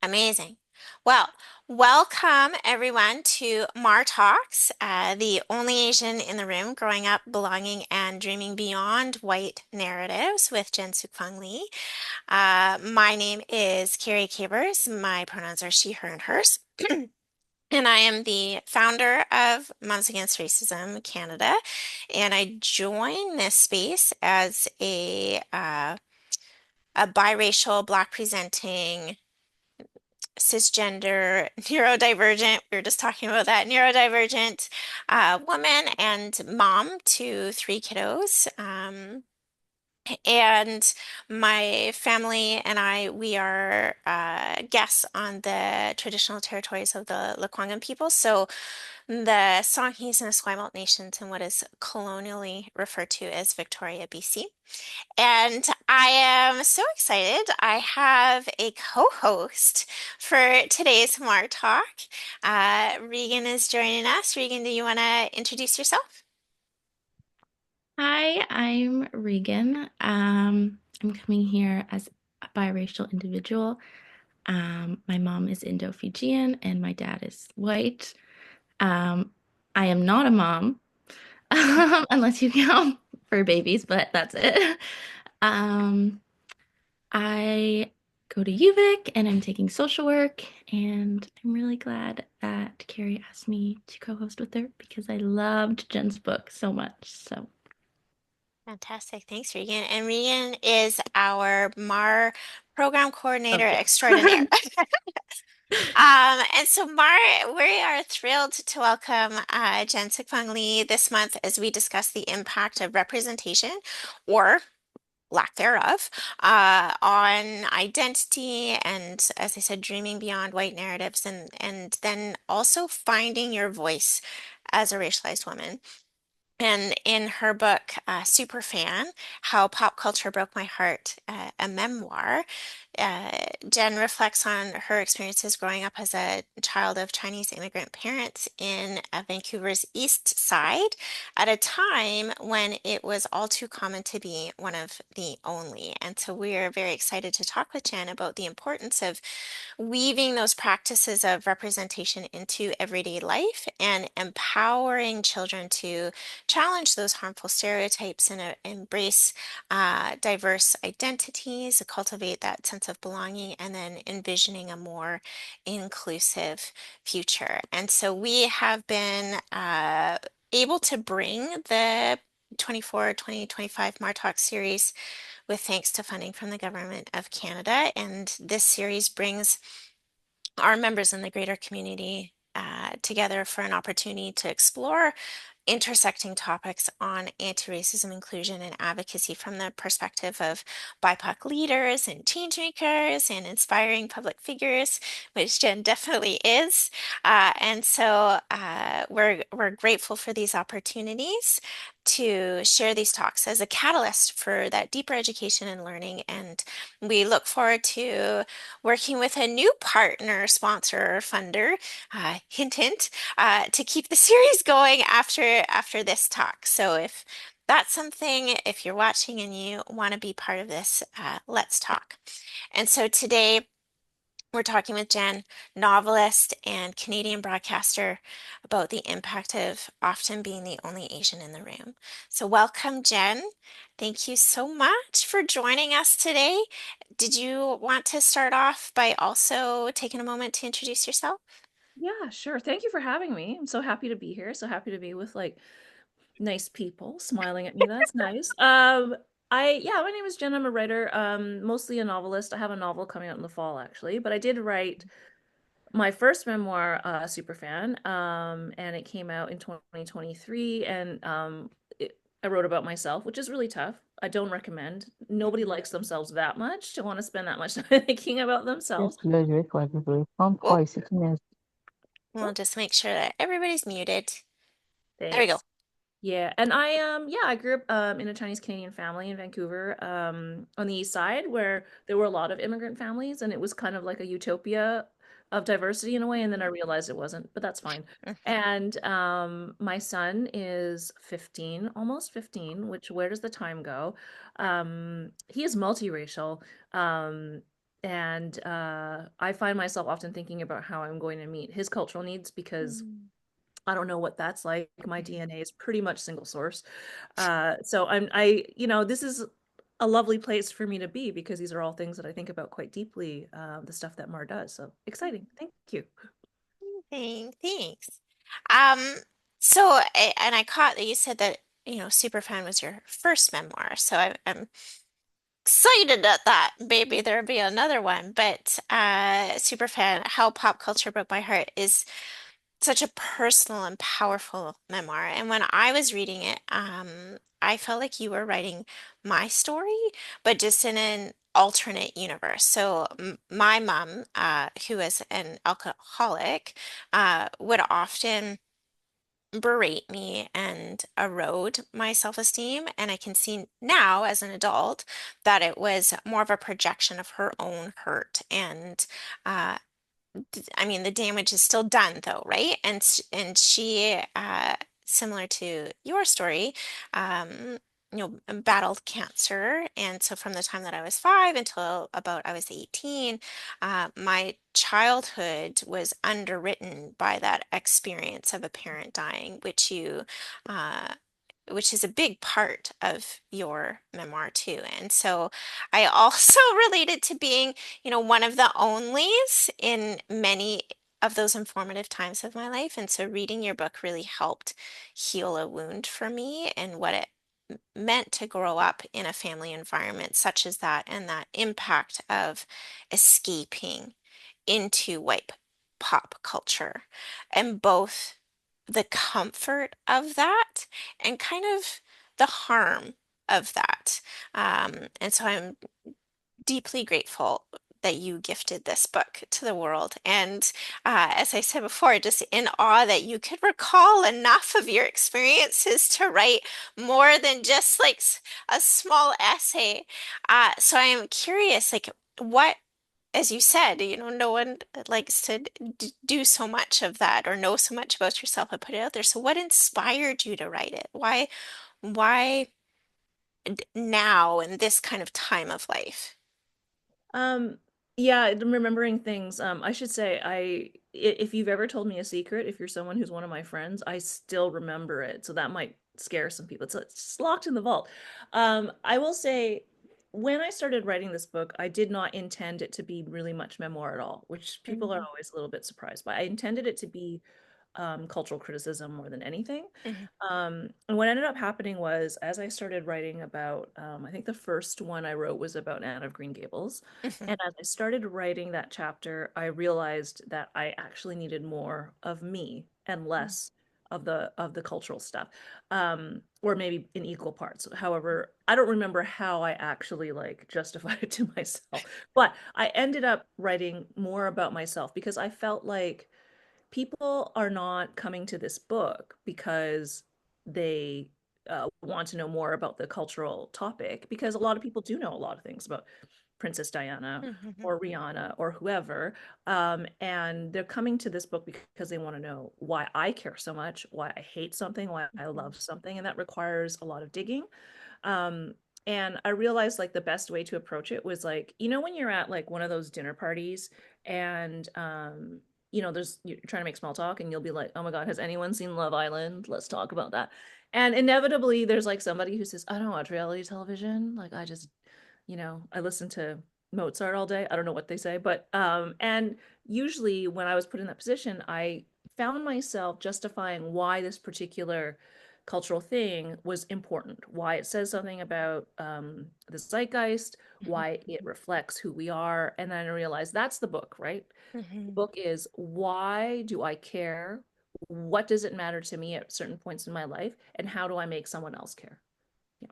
Amazing. Well, welcome everyone to Mar Talks, the only Asian in the room growing up, belonging, and dreaming beyond white narratives with Jen Sookfong Lee. My name is Carrie Cabers. My pronouns are she, her, and hers. And I am the founder of Moms Against Racism Canada. And I joined this space as a biracial, Black presenting cisgender, neurodivergent, we were just talking about that, neurodivergent woman and mom to three kiddos. And my family and I, we are guests on the traditional territories of the Lekwungen people. So the Songhees and Esquimalt nations in what is colonially referred to as Victoria, BC. And I am so excited. I have a co-host for today's Mar Talk. Regan is joining us. Regan, do you want to introduce yourself? Hi, I'm Regan. I'm coming here as a biracial individual. My mom is Indo-Fijian and my dad is white. Um, I am not a mom, unless you count for babies, but that's it. Um, I go to UVic and I'm taking social work, and I'm really glad that Carrie asked me to co-host with her because I loved Jen's book so much. So, Fantastic. Thanks, Regan. And Regan is our Mar program oh coordinator yeah. extraordinaire. And so, Mar, we are thrilled to welcome Jen Sookfong Lee this month as we discuss the impact of representation, or lack thereof, on identity and, as I said, dreaming beyond white narratives, and then also finding your voice as a racialized woman. And in her book, Superfan, How Pop Culture Broke My Heart, a memoir, Jen reflects on her experiences growing up as a child of Chinese immigrant parents in Vancouver's East Side at a time when it was all too common to be one of the only. And so we are very excited to talk with Jen about the importance of weaving those practices of representation into everyday life and empowering children to challenge those harmful stereotypes and embrace diverse identities, cultivate that sense of belonging, and then envisioning a more inclusive future. And so we have been able to bring the 2025 MarTalk series with thanks to funding from the Government of Canada. And this series brings our members in the greater community together for an opportunity to explore intersecting topics on anti-racism, inclusion, and advocacy from the perspective of BIPOC leaders and change makers and inspiring public figures, which Jen definitely is. We're grateful for these opportunities to share these talks as a catalyst for that deeper education and learning. And we look forward to working with a new partner, sponsor, or funder, hint, hint, to keep the series going after this talk. So if that's something, if you're watching and you want to be part of this, let's talk. And so today we're talking with Jen, novelist and Canadian broadcaster, about the impact of often being the only Asian in the room. So welcome, Jen. Thank you so much for joining us today. Did you want to start off by also taking a moment to introduce yourself? Yeah, sure. Thank you for having me. I'm so happy to be here. So happy to be with like nice people smiling at me. That's nice. My name is Jen. I'm a writer, mostly a novelist. I have a novel coming out in the fall actually, but I did write my first memoir, Superfan, and it came out in 2023, and I wrote about myself, which is really tough. I don't recommend. Nobody likes themselves that much to want to spend that much time thinking about Yes, themselves. graduate library from Oh, Koi City. we'll just make sure that everybody's muted. There we go. Thanks. Yeah, and I grew up in a Chinese Canadian family in Vancouver, on the east side where there were a lot of immigrant families and it was kind of like a utopia of diversity in a way, and then I realized it wasn't, but that's fine. Mhm. And my son is 15, almost 15, which where does the time go? He is multiracial. And I find myself often thinking about how I'm going to meet his cultural needs because Mm. I don't know what that's like. My Mhm. DNA is pretty much single source. So this is a lovely place for me to be because these are all things that I think about quite deeply, the stuff that Mar does. So exciting. Thank you. Thanks. Um, so, and I caught that you said that, Superfan was your first memoir. So I'm excited at that. Maybe there'll be another one. But Superfan, How Pop Culture Broke My Heart is such a personal and powerful memoir. And when I was reading it, I felt like you were writing my story, but just in an alternate universe. So my mom, who is an alcoholic, would often berate me and erode my self-esteem. And I can see now as an adult that it was more of a projection of her own hurt and uh, I mean, the damage is still done though, right? And she, similar to your story, um, battled cancer. And so from the time that I was 5 until about I was 18, my childhood was underwritten by that experience of a parent dying, uh, which is a big part of your memoir too. And so I also related to being, one of the onlys in many of those informative times of my life. And so reading your book really helped heal a wound for me and what it meant to grow up in a family environment such as that and that impact of escaping into white pop culture and both the comfort of that and kind of the harm of that. And so I'm deeply grateful that you gifted this book to the world. And as I said before, just in awe that you could recall enough of your experiences to write more than just like a small essay. So I'm curious, like, what, as you said, no one likes to do so much of that or know so much about yourself and put it out there. So what inspired you to write it? Why now in this kind of time of life? Um, yeah, I'm remembering things. I should say, if you've ever told me a secret, if you're someone who's one of my friends, I still remember it. So that might scare some people. It's just locked in the vault. I will say, when I started writing this book, I did not intend it to be really much memoir at all, which people are Mhm, always a little bit surprised by. I intended it to be cultural criticism more than anything. mhm, And what ended up happening was, as I started writing about, I think the first one I wrote was about Anne of Green Gables. mhm, And as I started writing that chapter, I realized that I actually needed more of me and mhm, less of the cultural stuff, or maybe in equal parts. However, I don't remember how I actually like justified it to myself, but I ended up writing more about myself because I felt like people are not coming to this book because they want to know more about the cultural topic, because a lot of people do know a lot of things about Princess Diana mhm, or Rihanna or whoever. And they're coming to this book because they want to know why I care so much, why I hate something, why I mhm, love something. And that requires a lot of digging. Um, and I realized like the best way to approach it was like, when you're at like one of those dinner parties and there's you're trying to make small talk and you'll be like, oh my God, has anyone seen Love Island? Let's talk about that. And inevitably there's like somebody who says, I don't watch reality television. Like I just, I listen to Mozart all day. I don't know what they say, but and usually when I was put in that position, I found myself justifying why this particular cultural thing was important, why it says something about the zeitgeist, mhm, why it reflects who we are. And then I realized that's the book, right? The mhm. book is, why do I care? What does it matter to me at certain points in my life? And how do I make someone else care? Yeah.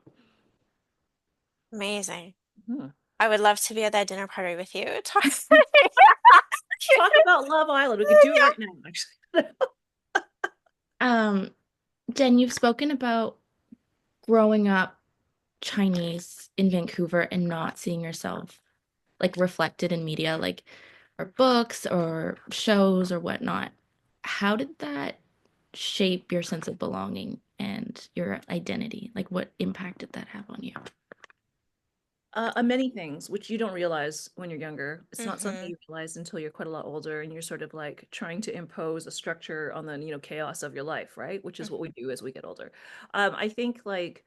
Amazing. Hmm. I would love to be at that dinner party with you. Talk about Love Island. We could do it right now, actually. Um, Jen, you've spoken about growing up Chinese in Vancouver and not seeing yourself like reflected in media, like or books or shows or whatnot. How did that shape your sense of belonging and your identity? Like, what impact did that have on you? Many things, which you don't realize when you're younger. It's not something Mm-hmm. you realize until you're quite a lot older and you're sort of like trying to impose a structure on the, chaos of your life, right? Which is what we do as we get older. I think like,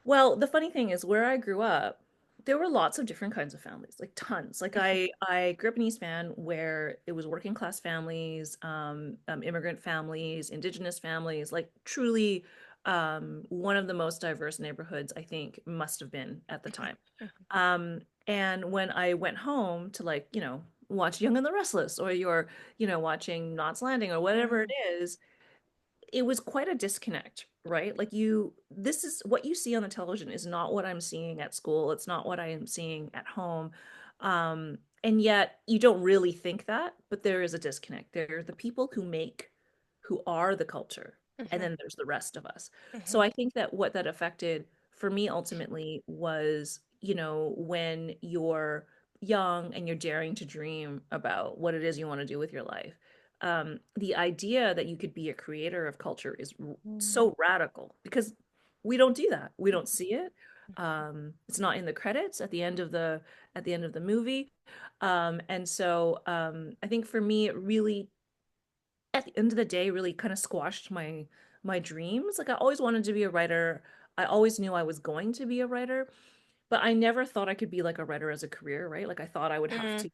well, the funny thing is where I grew up, there were lots of different kinds of families, like tons. Like I grew up in East Van where it was working class families, immigrant families, indigenous families, like truly one of the most diverse neighborhoods I think must have been at the time. Mm-hmm. And when I went home to like, watch Young and the Restless or you're, watching Knots Landing or whatever it is, it was quite a disconnect, right? Like this is what you see on the television is not what I'm seeing at school. It's not what I am seeing at home. And yet you don't really think that, but there is a disconnect. There are the people who are the culture, and Mm-hmm. then there's the rest of us. So Mm-hmm. I think that what that affected for me ultimately was, when you're young and you're daring to dream about what it is you want to do with your life, the idea that you could be a creator of culture is Mm-hmm. so radical because we don't do that. We don't see it. It's not in the credits at the end of the movie. And so I think for me, it really, at the end of the day, really kind of squashed my dreams. Like I always wanted to be a writer. I always knew I was going to be a writer, but I never thought I could be like a writer as a career, right? Like I thought I would have Mm-hmm. to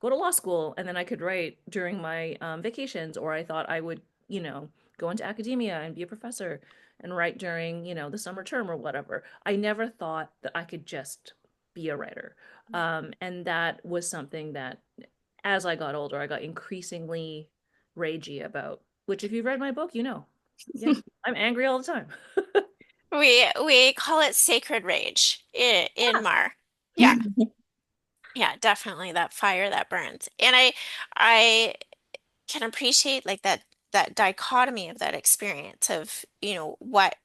go to law school and then I could write during my vacations, or I thought I would, go into academia and be a professor and write during, the summer term or whatever. I never thought that I could just be a writer. And that was something that as I got older, I got increasingly ragey about, which if you've read my book, yeah, I'm angry all the time. We call it sacred rage in Yeah. Mar. Yeah. Yeah, definitely that fire that burns. And I can appreciate like that dichotomy of that experience of, what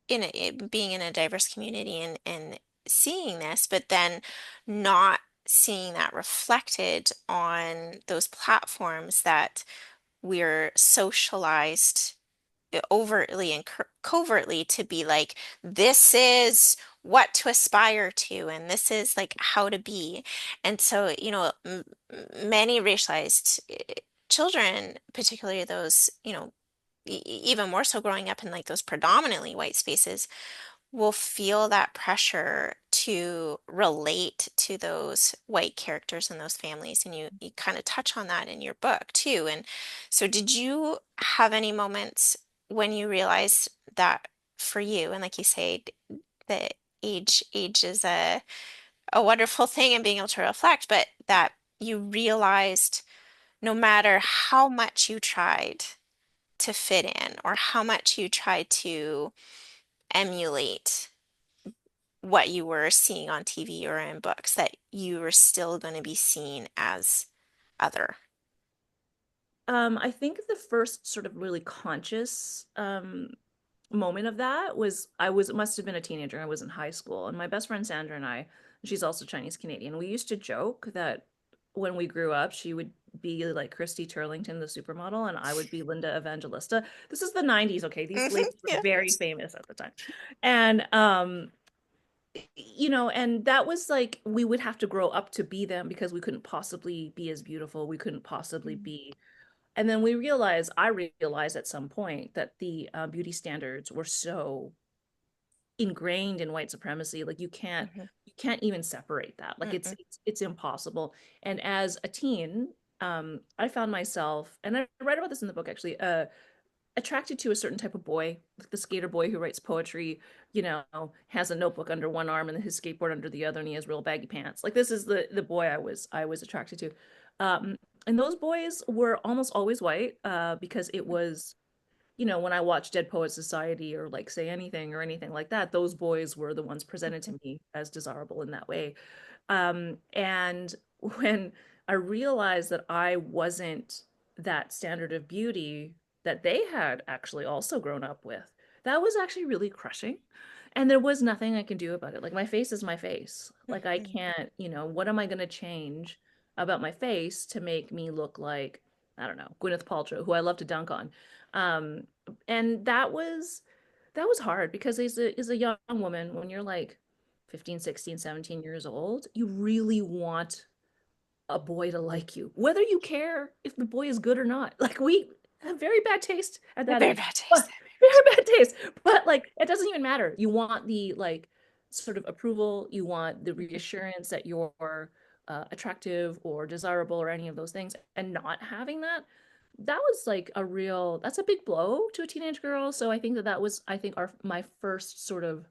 being in a diverse community and seeing this, but then not seeing that reflected on those platforms that we're socialized overtly and covertly to be like, this is what to aspire to, and this is like how to be. And so, many racialized children, particularly those, even more so growing up in like those predominantly white spaces, will feel that pressure to relate to those white characters in those families. And you kind of touch on that in your book too. And so did you have any moments when you realized that for you, and like you say, the age is a wonderful thing and being able to reflect, but that you realized no matter how much you tried to fit in or how much you tried to emulate what you were seeing on TV or in books, that you were still going to be seen as other. I think the first sort of really conscious moment of that was must have been a teenager. I was in high school, and my best friend Sandra and I, she's also Chinese Canadian. We used to joke that when we grew up, she would be like Christy Turlington, the supermodel, and I would be Linda Evangelista. This is the 90s, okay? These Hmm. ladies were Yeah. very famous at the time. And and that was like we would have to grow up to be them because we couldn't possibly be as beautiful. We couldn't possibly be. And then I realized at some point that the beauty standards were so ingrained in white supremacy. Like Hmm. you can't even separate that. Like Mm-mm. it's impossible. And as a teen, I found myself, and I write about this in the book actually, attracted to a certain type of boy, like the skater boy who writes poetry, has a notebook under one arm and his skateboard under the other, and he has real baggy pants. Like this is the boy I was attracted to. Um, and those boys were almost always white, because it was, when I watched Dead Poet Society or like Say Anything or anything like that, those boys were the ones presented to me as desirable in that way. And when I realized that I wasn't that standard of beauty that they had actually also grown up with, that was actually really crushing. And there was nothing I can do about it. Like my face is my face. Like I Hmm. can't, what am I going to change about my face to make me look like, I don't know, Gwyneth Paltrow, who I love to dunk on. Um, and that was hard because as a young woman, when you're like 15, 16, 17 years old, you really want a boy to like you, whether you care if the boy is good or not. Like we have very bad taste at that Very age. bad taste. But very bad taste. But like it doesn't even matter. You want the like sort of approval, you want the reassurance that you're attractive or desirable or any of those things. And not having that, that was like a real, that's a big blow to a teenage girl. So I think that that was, I think, our my first sort of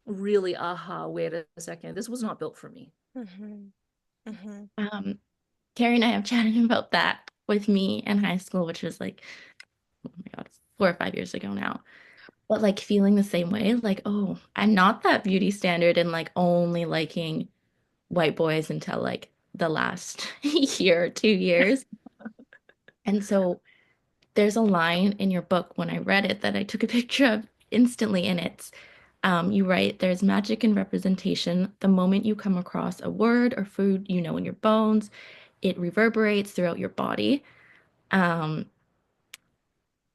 really aha, wait a second, this was not built for me. Hmm. Hmm. Um, Carrie and I have chatted about that with me in high school, which was like, oh my God, 4 or 5 years ago now. But like feeling the same way, like, oh, I'm not that beauty standard and like only liking white boys until like the last year or 2 years. And so there's a line in your book when I read it that I took a picture of instantly, and it's you write, there's magic in representation. The moment you come across a word or food you know in your bones, it reverberates throughout your body. Um,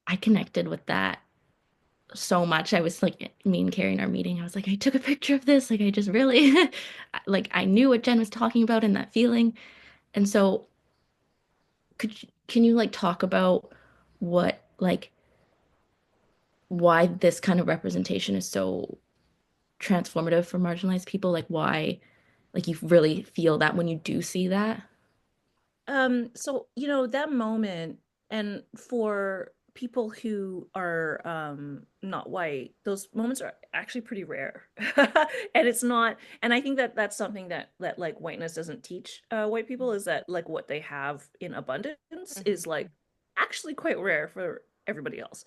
I connected with that so much. I was like, me and Carrie in our meeting, I was like, I took a picture of this. Like, I just really, like, I knew what Jen was talking about and that feeling. And so, can you like talk about what, like, why this kind of representation is so transformative for marginalized people? Like, why, like, you really feel that when you do see that? So, you know, that moment, and for people who are not white, those moments are actually pretty rare. And it's not, and I think that that's something that like whiteness doesn't teach white people, is that like what they have in abundance Hmm. is like actually quite rare for everybody else.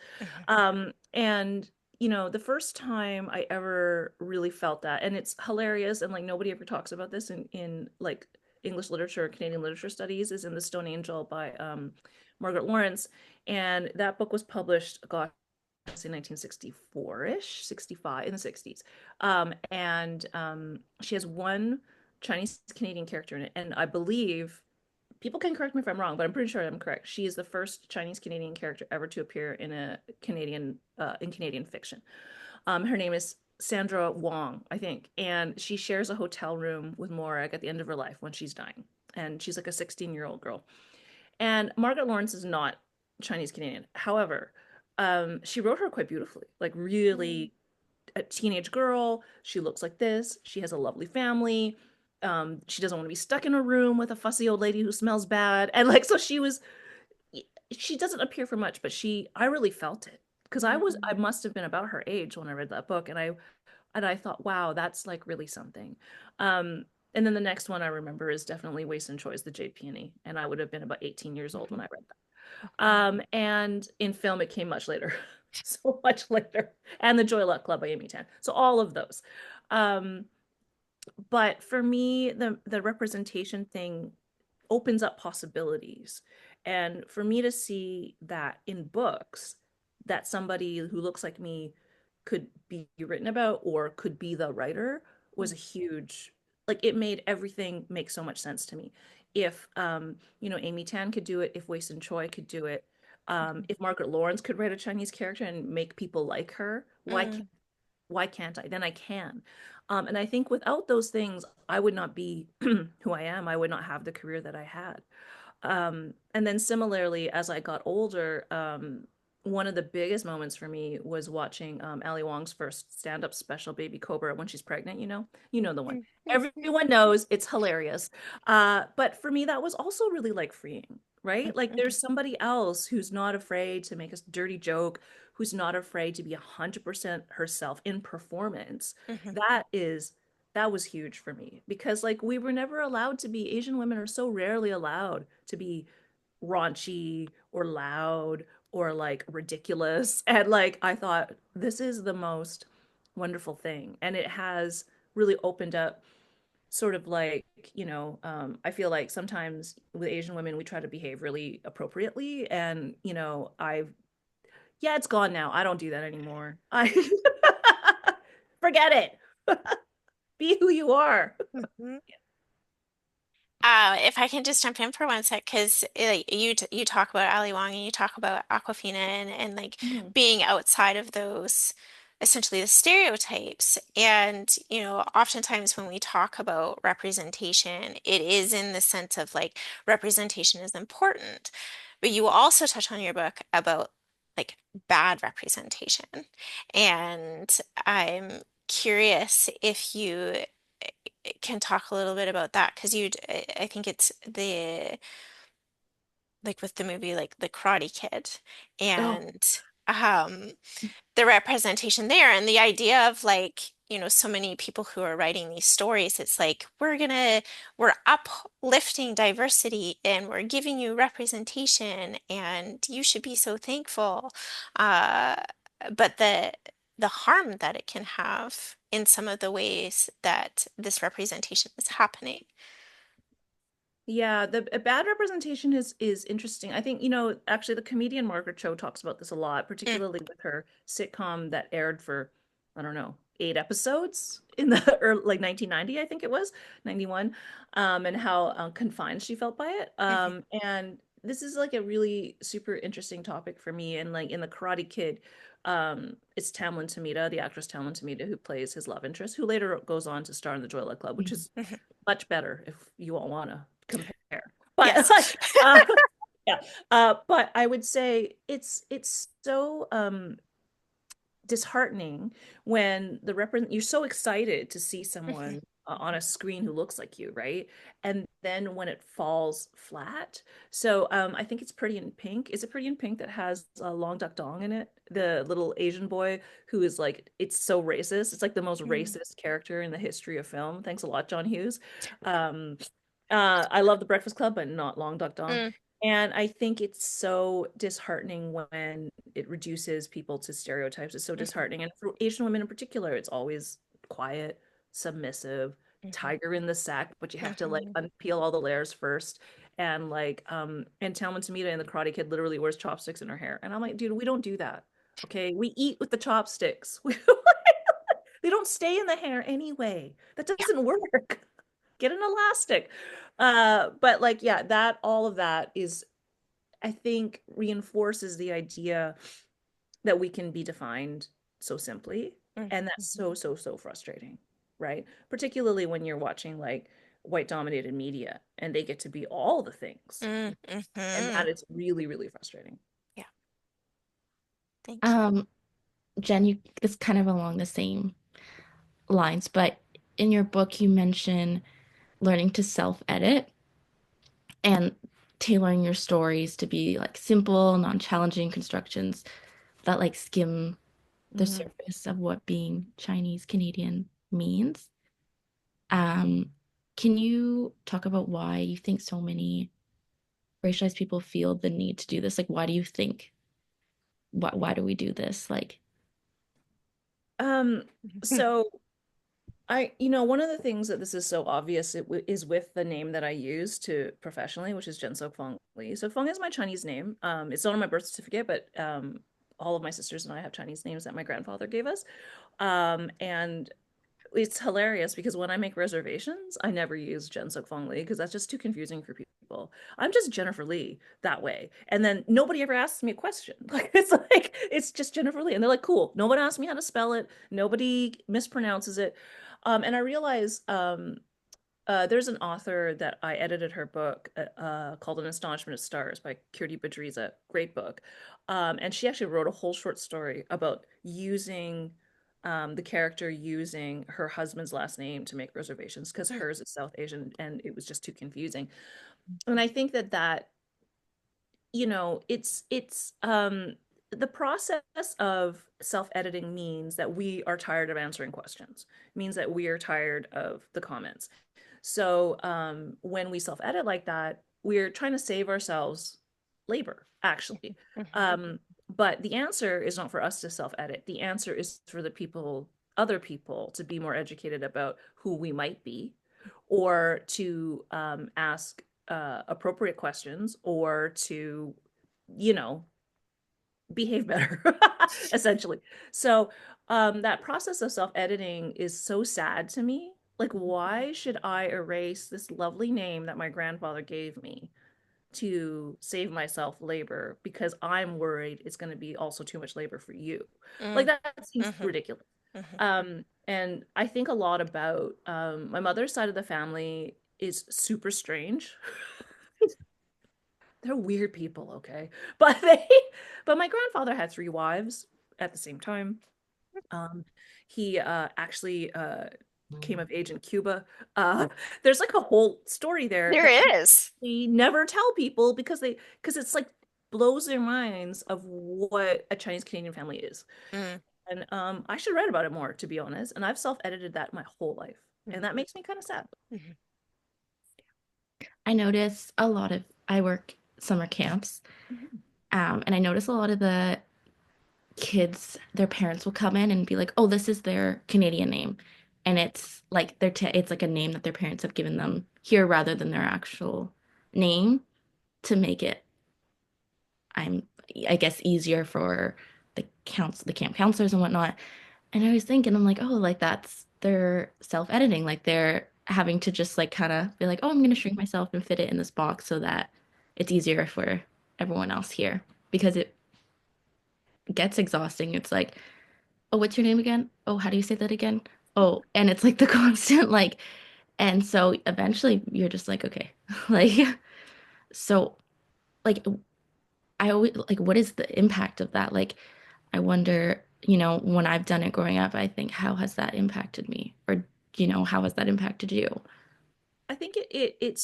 Hmm. And you know, the first time I ever really felt that, and it's hilarious, and like nobody ever talks about this in like English literature, Canadian literature studies, is in The Stone Angel by Margaret Lawrence. And that book was published, gosh, in 1964-ish, 65, in the 60s. And she has one Chinese Canadian character in it. And I believe, people can correct me if I'm wrong, but I'm pretty sure I'm correct. She is the first Chinese Canadian character ever to appear in a Canadian fiction. Her name is Sandra Wong, I think, and she shares a hotel room with Morag at the end of her life when she's dying. And she's like a 16-year-old girl. And Margaret Lawrence is not Chinese Canadian. However, she wrote her quite beautifully, like really a teenage girl. She looks like this. She has a lovely family. She doesn't want to be stuck in a room with a fussy old lady who smells bad. And like, so she doesn't appear for much, but I really felt it because I must have been about her age when I read that book, and I thought, wow, that's like really something. Um, and then the next one I remember is definitely Waste and Choice, the Jade Peony, and I would have been about 18 years old when I read that. And in film, it came much later, so much later, and The Joy Luck Club by Amy Tan. So all of those. Um, but for me, the representation thing opens up possibilities. And for me to see that in books, that somebody who looks like me could be written about or could be the writer was a huge, like it made everything make so much sense to me. If you know, Amy Tan could do it, if Wei Sin Choi could do it, if Margaret Lawrence could write a Chinese character and make people like her, Hmm. why can't I? Then I can. And I think without those things, I would not be who I am. I would not have the career that I had. And then similarly, as I got older, one of the biggest moments for me was watching Ali Wong's first stand-up special, Baby Cobra, when she's pregnant, you know the one. Everyone knows it's hilarious. But for me, that was also really like freeing, right? Like there's somebody else who's not afraid to make a dirty joke, who's not afraid to be 100% herself in performance. Hmm. That is that was huge for me because like we were never allowed to be, Asian women are so rarely allowed to be raunchy or loud or like ridiculous. And like I thought this is the most wonderful thing, and it has really opened up sort of like, I feel like sometimes with Asian women we try to behave really appropriately, and I've yeah, it's gone now. I don't do that anymore. I forget it. Be who you are. Hmm. If I can just jump in for one sec, because like, you talk about Ali Wong and you talk about Aquafina and like Mhm. being outside of those essentially the stereotypes. And, oftentimes when we talk about representation, it is in the sense of like representation is important. But you also touch on your book about like bad representation. And I'm curious if you can talk a little bit about that because I think it's the like with the movie like The Karate Kid Oh, and um the representation there and the idea of like, so many people who are writing these stories, it's like we're uplifting diversity and we're giving you representation and you should be so thankful. Uh, but the harm that it can have in some of the ways that this representation is happening. yeah, the a bad representation is interesting. I think, actually the comedian Margaret Cho talks about this a lot, Mm, particularly with her sitcom that aired for, I don't know, 8 episodes in the early, like 1990, I think it was, 91, and how confined she felt by it. mhm, And this is like a really super interesting topic for me. And like in The Karate Kid, it's Tamlyn Tomita, the actress Tamlyn Tomita, who plays his love interest, who later goes on to star in the Joy Luck Club, which Mhm. is mhm. much better if you all want to compare. But Yes. like, yeah, but I would say it's so disheartening when you're so excited to see Mhm, someone on a screen who looks like you, right? And then when it falls flat. So I think it's Pretty in Pink. Is it Pretty in Pink that has Long Duck Dong in it? The little Asian boy who is like, it's so racist. It's like the most mhm, racist character in the history of film. Thanks a lot, John Hughes. Um, I love The Breakfast Club, but not Long Duck Dong. mm, And I think it's so disheartening when it reduces people to stereotypes. It's so mhm, disheartening. And for Asian women in particular, it's always quiet, submissive, mhm, tiger in the sack, but you have to like mhm. unpeel all the layers first. And like, and Talman Tamita in The Karate Kid literally wears chopsticks in her hair. And I'm like, dude, we don't do that. Okay. We eat with the chopsticks. They don't stay in the hair anyway. That Yeah. doesn't work. Get an elastic. But like, yeah, that all of that is, I think, reinforces the idea that we can be defined so simply. Mm, And that's so, so, so frustrating, right? Particularly when you're watching like white dominated media and they get to be all the things. mm, And that mhm. is really, really frustrating. Yeah, thank you. Um, Jen, you it's kind of along the same lines, but in your book you mention learning to self-edit and tailoring your stories to be like simple, non-challenging constructions that like skim the Mhm. surface of what being Chinese Canadian means. Um, can you talk about why you think so many racialized people feel the need to do this? Like, why do you think why do we do this? Like, Um, so one of the things that this is so obvious is with the name that I use to professionally, which is Jen Sookfong Lee. So Fong is my Chinese name. It's not on my birth certificate, but all of my sisters and I have Chinese names that my grandfather gave us. And it's hilarious because when I make reservations, I never use Jen Sookfong Lee because that's just too confusing for people. I'm just Jennifer Lee that way. And then nobody ever asks me a question. Like it's just Jennifer Lee. And they're like, cool. No one asked me how to spell it. Nobody mispronounces it. And I realize there's an author that I edited her book called An Astonishment of Stars by Kirti Badriza. Great book. And she actually wrote a whole short story about using the character using her husband's last name to make reservations because Mm, hers is South Asian and it was just too confusing. And I think that it's the process of self-editing means that we are tired of answering questions, means that we are tired of the comments. So when we self-edit like that, we're trying to save ourselves labor, actually. mhm, Um, but the answer is not for us to self-edit. The answer is for other people, to be more educated about who we might be, or to ask appropriate questions, or to, you know, behave better, essentially. So that process of self-editing is so sad to me. Like, mhm, why should I erase this lovely name that my grandfather gave me to save myself labor because I'm worried it's going to be also too much labor for you. Like Mm, that seems hmm ridiculous. hmm And I think a lot about my mother's side of the family is super strange. They're weird people, okay? But but my grandfather had three wives at the same time. Um, he actually came of age in Cuba. Uh, there's like a whole story there There that I is. never tell people because it's like blows their minds of what a Chinese Canadian family is. Mm, And I should write about it more, to be honest. And I've self-edited that my whole life, and mhm, that makes me kind of sad. mhm, I notice a lot of, I work summer camps, Mhm. and I notice a lot of the kids, their parents will come in and be like, "Oh, this is their Canadian name," and it's like it's like a name that their parents have given them here rather than their actual name to make it, I'm, I guess, easier for the camp counselors and whatnot. And I was thinking, I'm like, oh, like that's they're self-editing, like they're having to just like kind of be like, oh, I'm gonna shrink myself and fit it in this box so that it's easier for everyone else here because it gets exhausting. It's like, oh, what's your name again? Oh, how do you say that again? Oh, and it's like the constant like, and so eventually you're just like, okay, like, so like I always like, what is the impact of that? Like, I wonder, when I've done it growing up, I think, how has that impacted me? Or, how has that impacted you? I think it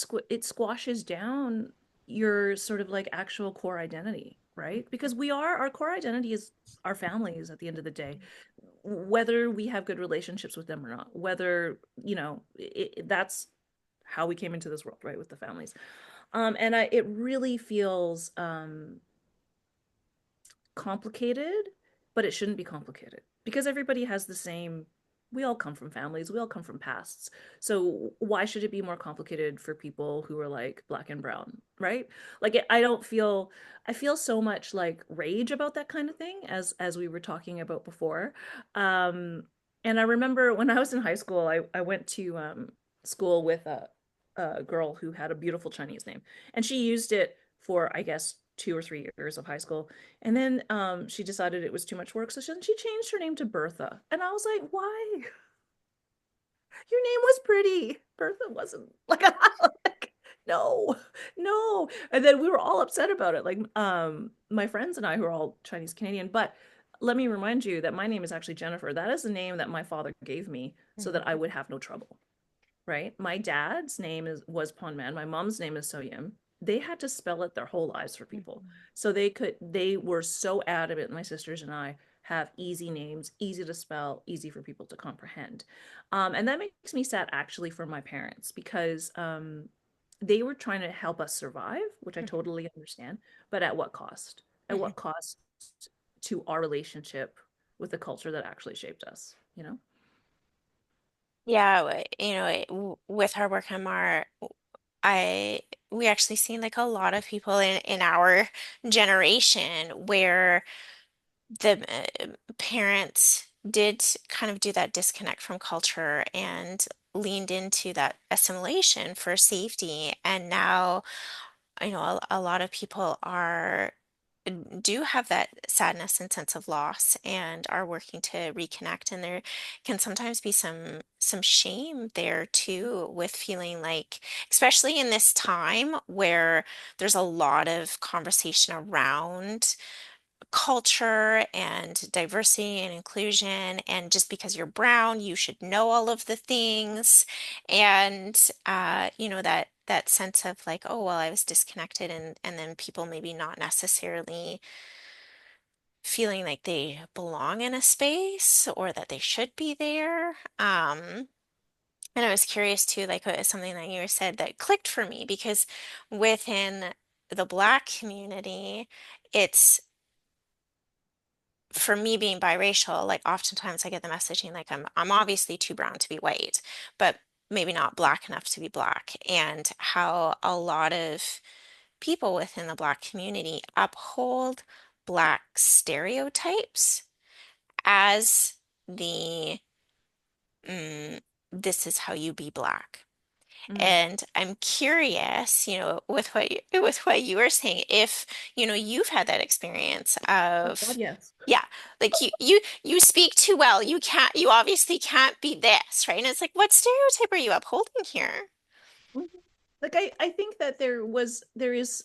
squashes down your sort of like actual core identity, right? Because our core identity is our families at the end of the day, whether we have good relationships with them or not, whether, that's how we came into this world, right, with the families. And it really feels complicated, but it shouldn't be complicated because everybody has the same. We all come from families, we all come from pasts. So why should it be more complicated for people who are like black and brown, right? Like I don't feel I feel so much like rage about that kind of thing as we were talking about before. Um and I remember when I was in high school, I went to school with a girl who had a beautiful Chinese name, and she used it for, I guess, 2 or 3 years of high school. And then she decided it was too much work, so she changed her name to Bertha. And I was like, why? Your name was pretty. Bertha wasn't. Like, no, no. And then we were all upset about it. Like my friends and I, who are all Chinese Canadian. But let me remind you that my name is actually Jennifer. That is the name that my father gave me so that mhm, I would have no trouble, right? My dad's name was Ponman. My mom's name is Soyim. They had to spell it their whole lives for people. mhm, So they were so adamant, my sisters and I, have easy names, easy to spell, easy for people to comprehend. And that makes me sad actually for my parents because they were trying to help us survive, which I mhm, totally understand, but at what cost? At mhm. what cost to our relationship with the culture that actually shaped us, you know? Yeah, with our work on I we actually seen like a lot of people in our generation where the parents did kind of do that disconnect from culture and leaned into that assimilation for safety. And now, a lot of people are do have that sadness and sense of loss and are working to reconnect. And there can sometimes be some shame there too with feeling like, especially in this time where there's a lot of conversation around culture and diversity and inclusion, and just because you're brown you should know all of the things, and that sense of like, oh well, I was disconnected, and then people maybe not necessarily feeling like they belong in a space or that they should be there. And I was curious too, like something that you said that clicked for me, because within the Black community, it's for me being biracial, like oftentimes I get the messaging like I'm obviously too brown to be white, but maybe not black enough to be black, and how a lot of people within the black community uphold black stereotypes as the mm, this is how you be black. Mm. And I'm curious, with what you were saying, if, you've had that experience Oh God, of, yes. yeah, like you speak too well. You obviously can't be this, right? And it's like, what stereotype are you upholding here? Mhm. Like I think that there is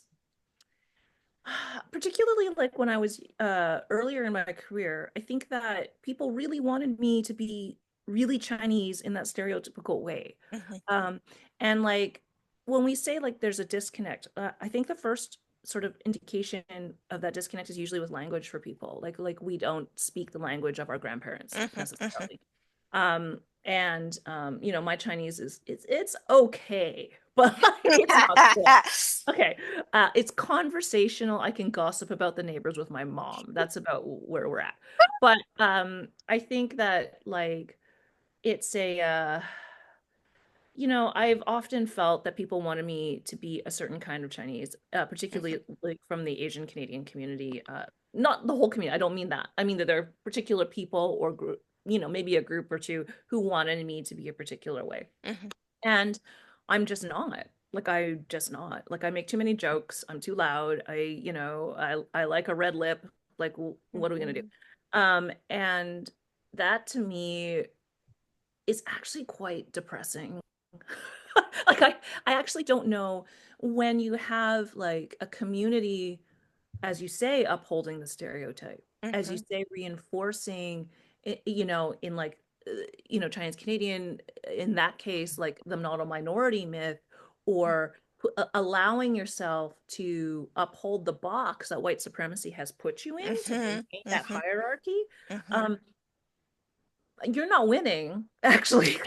particularly like when I was earlier in my career, I think that people really wanted me to be really Chinese in that stereotypical way. Hmm. Um, and like when we say like there's a disconnect, I think the first sort of indication of that disconnect is usually with language for people. Like we don't speak the language of our grandparents Hmm. Hmm. necessarily. You know, my Chinese is it's okay, but like, it's not good. Okay. It's conversational. I can gossip about the neighbors with my mom. That's about where we're at. But I think that like it's a you know, I've often felt that people wanted me to be a certain kind of Chinese, particularly like from the Asian Canadian community. Not the whole community. I don't mean that. I mean that there are particular people or group, you know, maybe a group or two who wanted me to be a particular way. Hmm. And I'm just not. Like I just not. Like I make too many jokes. I'm too loud. You know, I like a red lip. Like what are we gonna do? Hmm. And that to me is actually quite depressing. Like I actually don't know when you have like a community, as you say, upholding the stereotype, as you Hmm. say, reinforcing, you know, in like, you know, Chinese Canadian, in that case, like the not a minority myth, or allowing yourself to uphold the box that white supremacy has put you in to Hmm. maintain that Hmm. hierarchy. Hmm. Um, you're not winning, actually.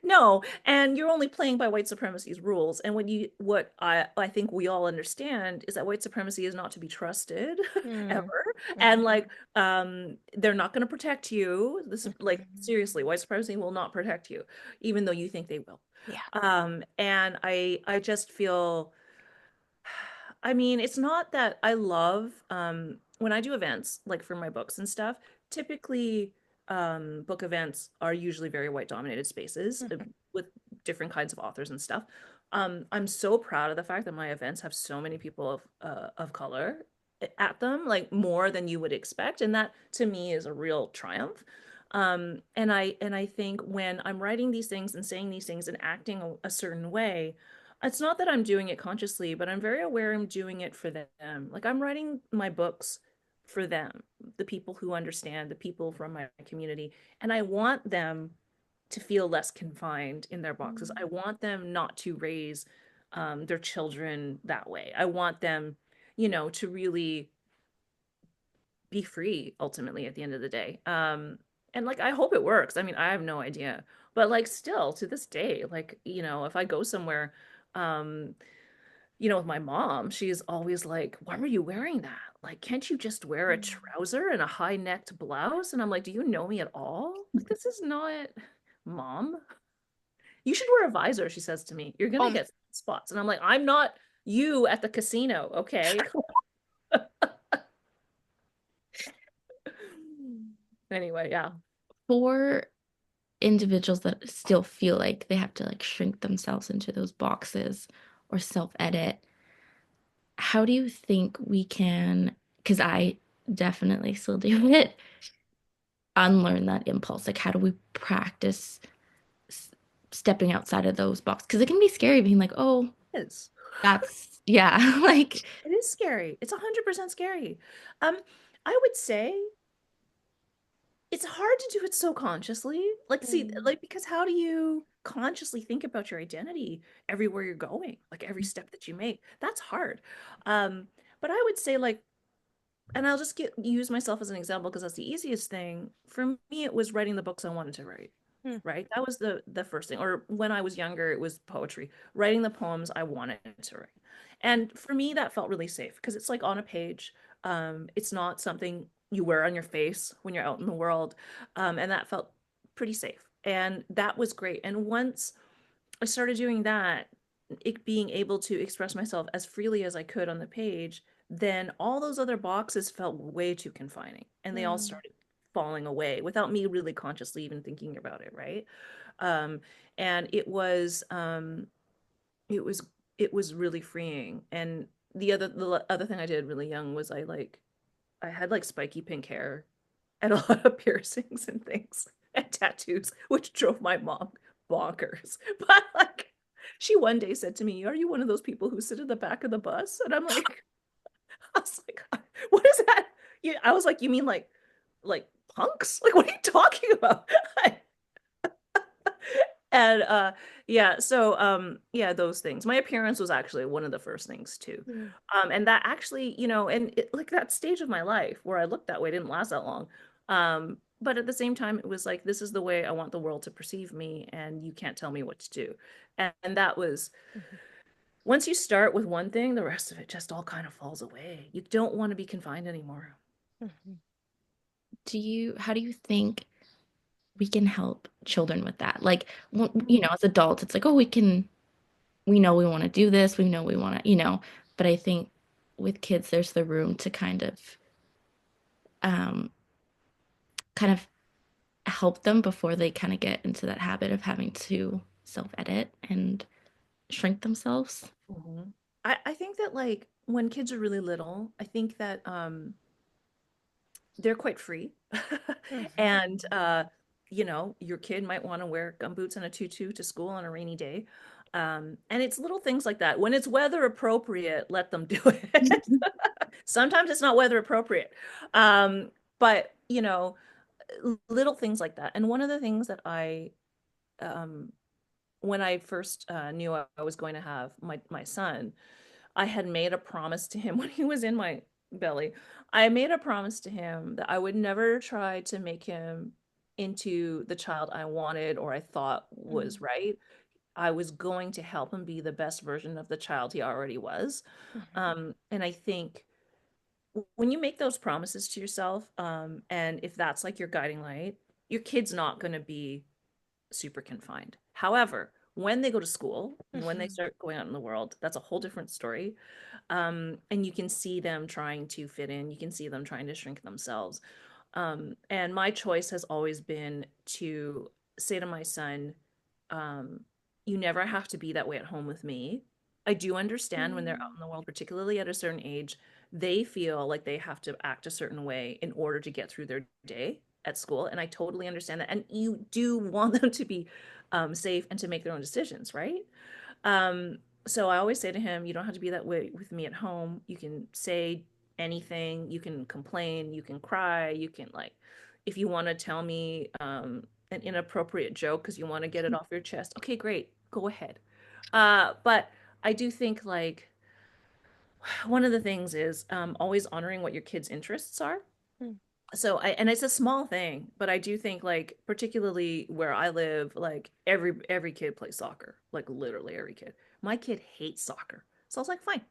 No, and you're only playing by white supremacy's rules. And what I think we all understand is that white supremacy is not to be trusted Hmm. ever. And Hmm. like they're not going to protect you. This like Hmm. seriously, white supremacy will not protect you, even though you think they will. Yeah. And I just feel I mean, it's not that I love when I do events like for my books and stuff, typically book events are usually very white dominated spaces Hmm. with different kinds of authors and stuff. I'm so proud of the fact that my events have so many people of color at them, like more than you would expect, and that to me is a real triumph. And I think when I'm writing these things and saying these things and acting a certain way, it's not that I'm doing it consciously, but I'm very aware I'm doing it for them. Like I'm writing my books for them, the people who understand, the people from my community, and I want them to feel less confined in their boxes. I want them not to raise their children that way. I want them, you know, to really be free ultimately at the end of the day. And like I hope it works. I mean, I have no idea. But like still to this day, like, you know, if I go somewhere, um, you know, with my mom, she's always like, "Why are you wearing that? Like, can't you just wear a trouser and a high-necked blouse?" And I'm like, "Do you know me at all? Like, this is not, mom. You should wear a visor," she says to me. "You're gonna Oh, get spots." And I'm like, "I'm not you at the casino, okay?" Anyway, yeah. For individuals that still feel like they have to like shrink themselves into those boxes or self-edit, how do you think we can, because I definitely still do it, unlearn that impulse? Like, how do we practice s- stepping outside of those boxes? Because it can be scary being like, oh, It is. yeah, like, It is scary. It's 100% scary. Um, I would say it's hard to do it so consciously. Like, see, mm, like, because how do you consciously think about your identity everywhere you're going? Like, every step that you make? That's hard. Um, but I would say, like, and I'll just use myself as an example because that's the easiest thing. For me, it was writing the books I wanted to write. mm, Right? That was the first thing. Or when I was younger, it was poetry, writing the poems I wanted to write. And for me, that felt really safe because it's like on a page. It's not something you wear on your face when you're out in the world. And that felt pretty safe. And that was great. And once I started doing that, it being able to express myself as freely as I could on the page, then all those other boxes felt way too confining and they all mm, started falling away without me really consciously even thinking about it, right? Um, and it was it was really freeing. And the other thing I did really young was I had like spiky pink hair and a lot of piercings and things and tattoos, which drove my mom bonkers. But like, she one day said to me, "Are you one of those people who sit in the back of the bus?" And I was like, "What is that?" Yeah, I was like, "You mean like punks? Like, what are you talking about?" And yeah, so yeah, those things. My appearance was actually one of the first things too. Mm. And that actually, and like that stage of my life where I looked that way didn't last that long. But at the same time, it was like, this is the way I want the world to perceive me, and you can't tell me what to do. And that was, Mhm. once you start with one thing, the rest of it just all kind of falls away. You don't want to be confined anymore. Mhm. How do you think we can help children with that? Like, Mhm. as adults, it's like, oh, we know we want to do this, we know we want to, but I think with kids, there's the room to um, kind of help them before they kind of get into that habit of having to self-edit and shrink themselves. Mhm. I think that like when kids are really little, I think that they're quite free. Mhm. And your kid might want to wear gumboots and a tutu to school on a rainy day. And it's little things like that. When it's weather appropriate, let them do it. Sometimes it's not weather appropriate. Um, but little things like that. And one of the things that um, when I first knew I was going to have my son, I had made a promise to him when he was in my belly. I made a promise to him that I would never try to make him into the child I wanted or I thought was Mhm. right. I was going to help him be the best version of the child he already was. Mhm. And I think when you make those promises to yourself, and if that's like your guiding light, your kid's not going to be super confined. However, when they go to school and when they Mhm. start going out in the world, that's a whole different story. And you can see them trying to fit in, you can see them trying to shrink themselves. And my choice has always been to say to my son, um, you never have to be that way at home with me. I do understand when they're out Mhm. in the world, particularly at a certain age, they feel like they have to act a certain way in order to get through their day at school. And I totally understand that. And you do want them to be safe and to make their own decisions, right? Um, so I always say to him, you don't have to be that way with me at home. You can say anything, you can complain, you can cry, you can like, if you want to tell me an inappropriate joke because you want to get it off your chest, okay, great, go ahead. But I do think like one of the things is always honoring what your kids' interests are. Mhm. So and it's a small thing, but I do think like particularly where I live, like every kid plays soccer, like literally every kid. My kid hates soccer. So I was like, fine,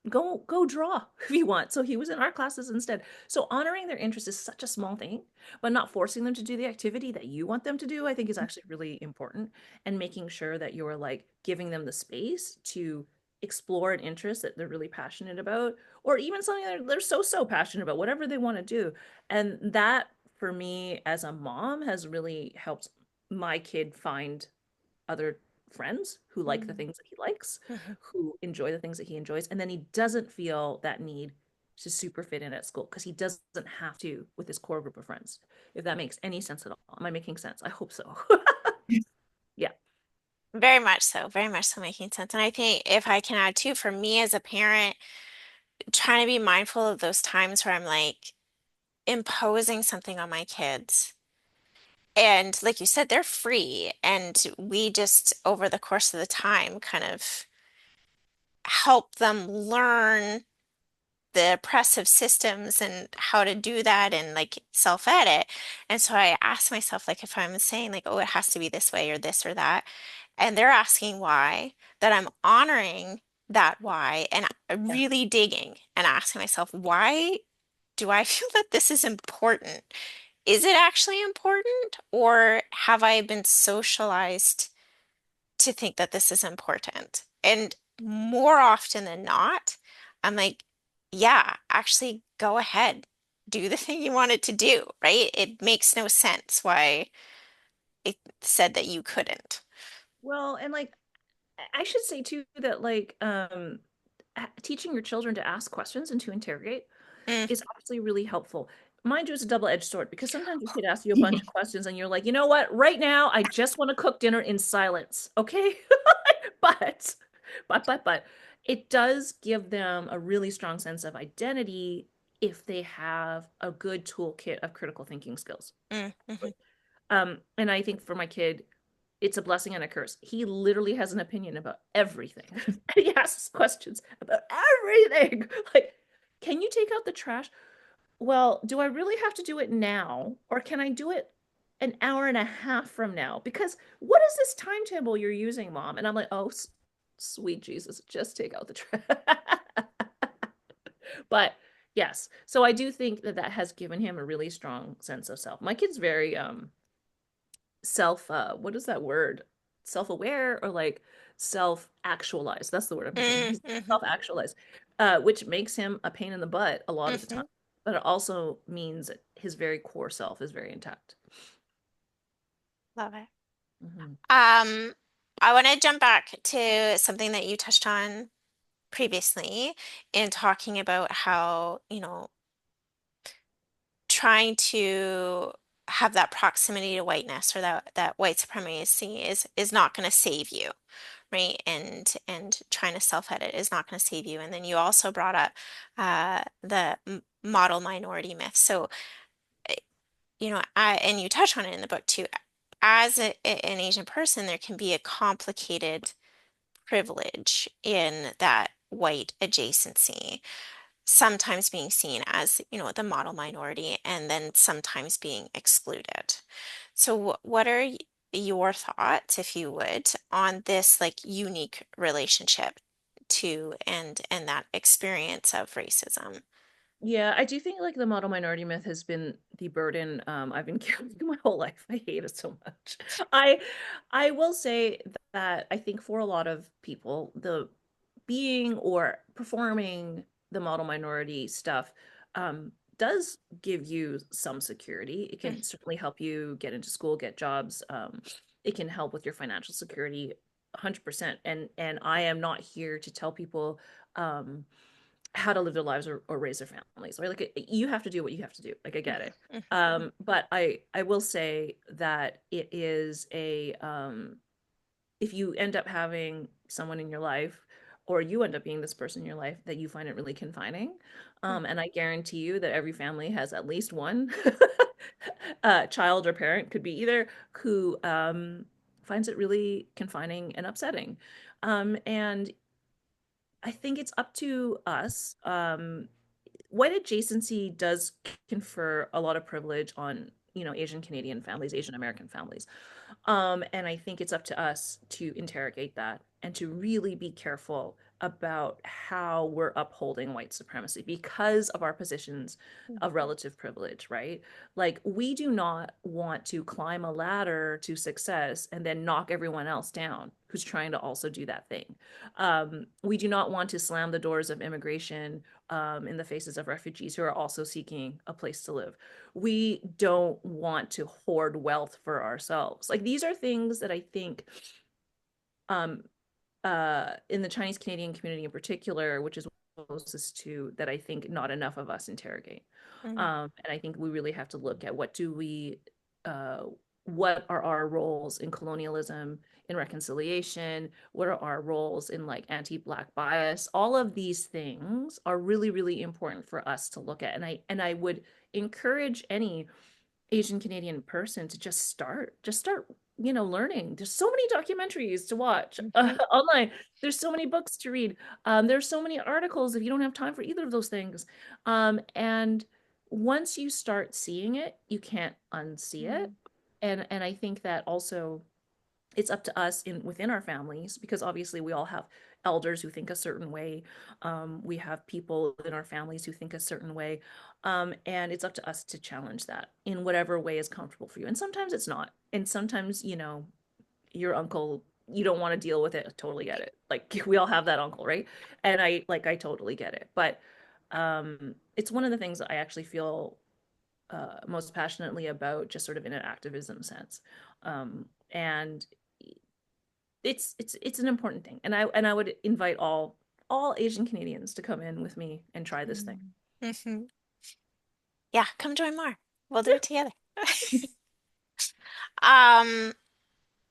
go draw if you want. So he was in art classes instead. So honoring their interest is such a small thing, but not forcing them to do the activity that you want them to do, I think is actually really important. And making sure that you're like giving them the space to explore an interest that they're really passionate about, or even something that they're so passionate about, whatever they want to do. And that for me as a mom has really helped my kid find other friends who like the Mhm. things that he likes, Mhm. who enjoy the things that he enjoys, and then he doesn't feel that need to super fit in at school because he doesn't have to with his core group of friends. If that makes any sense at all. Am I making sense? I hope so. Yeah. Very much so making sense. And I think if I can add too, for me as a parent, trying to be mindful of those times where I'm like imposing something on my kids. And like you said, they're free. And we just, over the course of the time, kind of help them learn the oppressive systems and how to do that and like self-edit. And so I ask myself, like, if I'm saying, like, oh, it has to be this way or this or that, and they're asking why, that I'm honoring that why and Yeah. really digging and asking myself, why do I feel that this is important? Is it actually important, or have I been socialized to think that this is important? And more often than not, I'm like, yeah, actually go ahead. do the thing you wanted to do, right? It makes no sense why it said that you couldn't. Well, and like I should say too that like teaching your children to ask questions and to interrogate Mm, is actually really helpful. Mind you, it's a double-edged sword because sometimes your kid asks you a bunch of questions and you're like, you know what? Right now, I just want to cook dinner in silence. Okay. But, but, it does give them a really strong sense of identity if they have a good toolkit of critical thinking skills. mhm, And I think for my kid, it's a blessing and a curse. He literally has an opinion about everything. He asks questions about everything. Like, can you take out the trash? Well, do I really have to do it now, or can I do it an hour and a half from now? Because what is this timetable you're using, Mom? And I'm like, oh, sweet Jesus, just take out the trash. But yes, so I do think that that has given him a really strong sense of self. My kid's very self what is that word? Self-aware or like self-actualized. That's the word I'm thinking. He's mhm, self-actualized, which makes him a pain in the butt a lot of the time. mhm. But it also means that his very core self is very intact. Love it. Hmm. Um, I want to jump back to something that you touched on previously in talking about how, trying to have that proximity to whiteness or that white supremacy is not going to save you, right? And trying to self-edit is not going to save you. And then you also brought up the model minority myth. So, eh, and you touch on it in the book too. As an Asian person, there can be a complicated privilege in that white adjacency, sometimes being seen as, the model minority and then sometimes being excluded. So what are your thoughts, if you would, on this like unique relationship to and that experience of racism? Yeah, I do think like the model minority myth has been the burden I've been carrying my whole life. I hate it so much. I I will say that I think for a lot of people, the being or performing the model minority stuff does give you some security. It Mm, can certainly help you get into school, get jobs. It can help with your financial security 100%. And I am not here to tell people um how to live their lives or raise their families, right? Like you have to do what you have to do. Like I get mhm, it. mhm, But I will say that it is a if you end up having someone in your life or you end up being this person in your life that you find it really confining, mhm, and I guarantee you that every family has at least one child or parent, could be either, who finds it really confining and upsetting. And I think it's up to us. White adjacency does confer a lot of privilege on, Asian Canadian families, Asian American families. And I think it's up to us to interrogate that and to really be careful about how we're upholding white supremacy because of our positions of mhm, relative privilege, right? Like, we do not want to climb a ladder to success and then knock everyone else down who's trying to also do that thing. We do not want to slam the doors of immigration in the faces of refugees who are also seeking a place to live. We don't want to hoard wealth for ourselves. Like, these are things that I think um in the Chinese Canadian community in particular, which is closest to that, I think not enough of us interrogate. mhm, And I think we really have to look at uh what are our roles in colonialism, in reconciliation, what are our roles in like anti-black bias. All of these things are really, really important for us to look at. And I would encourage any Asian Canadian person to just start, learning. There's so many documentaries to watch mhm, online. There's so many books to read. There's so many articles if you don't have time for either of those things. And once you start seeing it, you can't unsee it. mhm, And I think that also it's up to us in within our families, because obviously we all have elders who think a certain way. We have people in our families who think a certain way. And it's up to us to challenge that in whatever way is comfortable for you. And sometimes it's not. And sometimes, your uncle, you don't want to deal with it. I totally get it. Like we all have that uncle, right? And I totally get it. But it's one of the things that I actually feel most passionately about, just sort of in an activism sense. And it's an important thing. And I would invite all Asian Canadians to come in with me and try this thing. Mhm. Yeah, come join more. We'll do it together. Um,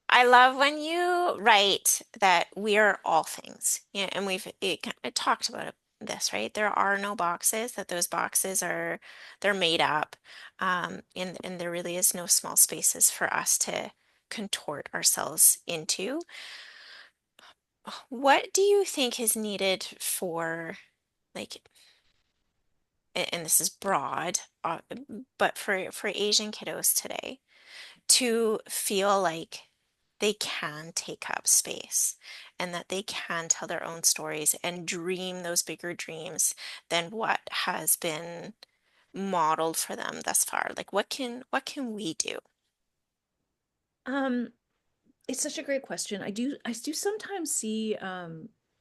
I love when you write that we are all things. Yeah, and it talked about this, right? There are no boxes, that those boxes are they're made up. And there really is no small spaces for us to contort ourselves into. What do you think is needed for like and this is broad, but for Asian kiddos today to feel like they can take up space and that they can tell their own stories and dream those bigger dreams than what has been modeled for them thus far. Like what can we do? Um, It's such a great question. I do sometimes see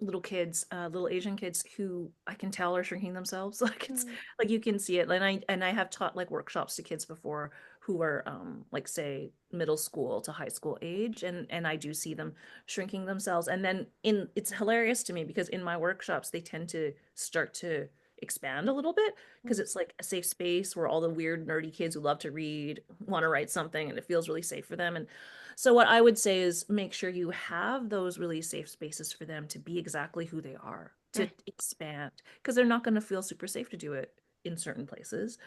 little kids, little Asian kids who I can tell are shrinking themselves. Like it's Mm, like you can see it. And I have taught like workshops to kids before who are like say middle school to high school age, and I do see them shrinking themselves. And then in it's hilarious to me because in my workshops they tend to start to expand a little bit because mm, it's like a safe space where all the weird nerdy kids who love to read want to write something and it feels really safe for them. And so what I would say is make sure you have those really safe spaces for them to be exactly who they are, mm, to expand, because they're not going to feel super safe to do it in certain places.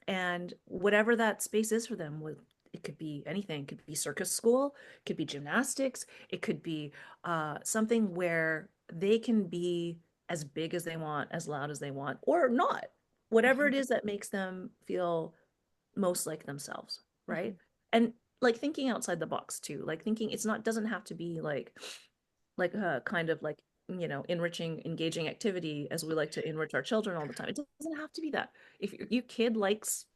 And whatever that space is for them, with it could be anything. It could be circus school, it could be gymnastics, it could be something where they can be as big as they want, as loud as they want, or not. Whatever mhm, it is that makes them feel most like themselves, right? mhm, And like thinking outside the box too, like thinking it's not doesn't have to be like a kind of like enriching engaging activity as we like to enrich our children all the time. It doesn't have to be that. If your kid likes,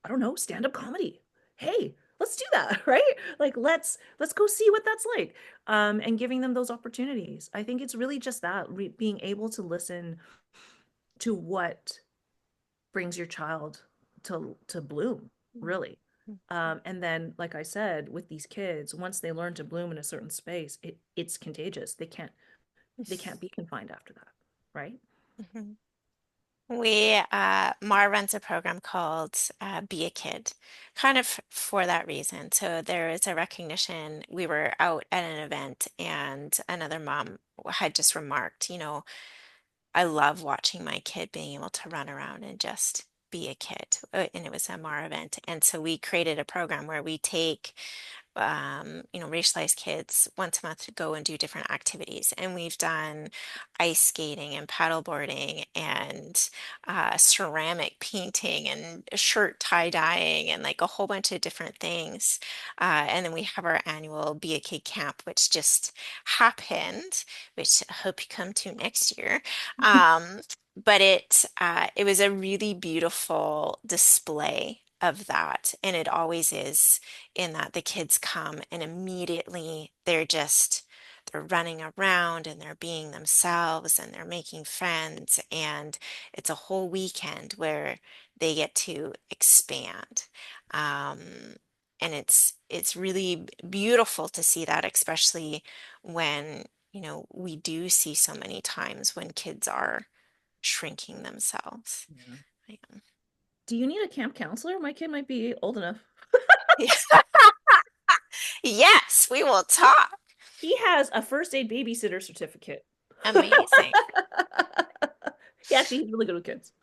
I don't know, stand-up comedy, hey, let's do that. Right? Like let's go see what that's like. And giving them those opportunities, I think it's really just that being able to listen to what brings your child to bloom, mhm, really. And then, like I said, with these kids, once they learn to bloom in a certain space, it's contagious. They can't be confined after that, right? mhm. Mar runs a program called Be a Kid, kind of for that reason. So there is a recognition. We were out at an event, and another mom had just remarked, I love watching my kid being able to run around and just be a kid. And it was a Mar event. And so we created a program where we take racialized kids once a month to go and do different activities. And we've done ice skating and paddleboarding and ceramic painting and shirt tie dyeing and like a whole bunch of different things. And then we have our annual Be a Kid camp, which just happened, which I hope you come to next year. Um, but it was a really beautiful display of that, and it always is in that the kids come and immediately they're running around and they're being themselves and they're making friends and it's a whole weekend where they get to expand. Um, and it's really beautiful to see that, especially when, we do see so many times when kids are shrinking themselves. Yeah. Yeah. Do you need a camp counselor? My kid might be old enough. Yes, we will He, talk. he has a first aid babysitter certificate. Amazing. Yeah, actually, he's really good with kids.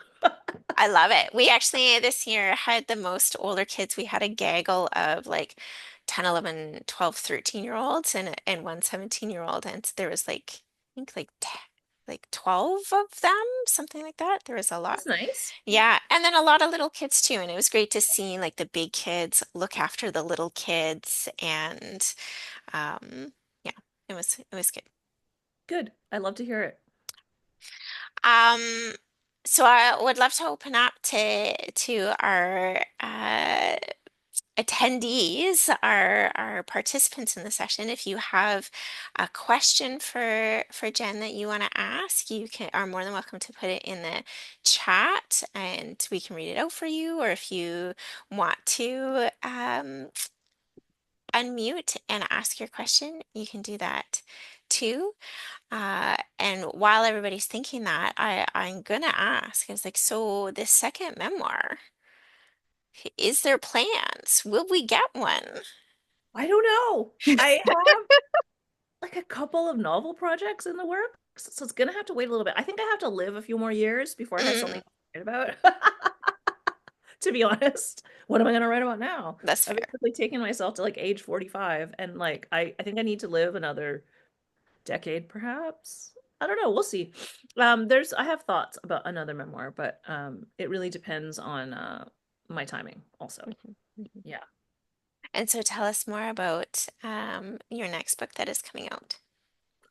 I love it. We actually this year had the most older kids. We had a gaggle of like 10, 11, 12, 13-year-olds and one 17-year-old. And there was like, I think like 10, like 12 of them, something like that. There was a lot. That's nice. Yeah. And then a lot of little kids too. And it was great to see like the big kids look after the little kids. And yeah, it was good. Good. I love to hear it. Um, so I would love to open up to our attendees, our participants in the session, if you have a question for Jen that you want to ask, you can are more than welcome to put it in the chat and we can read it out for you. Or if you want to unmute and ask your question, you can do that too. And while everybody's thinking that, I'm gonna ask, it's like, so this second memoir, is there plans? Will we get one? I don't know. I have like a couple of novel projects in the works, so it's gonna have to wait a little bit. I think I have to live a few more years before I have Mm, something to write about. To be honest, what am I gonna write about now? that's I've fair. basically taken myself to like age 45, and like I think I need to live another decade, perhaps. I don't know. We'll see. I have thoughts about another memoir, but it really depends on my timing also. Mhm, mhm. Yeah. And so tell us more about your next book that is coming out.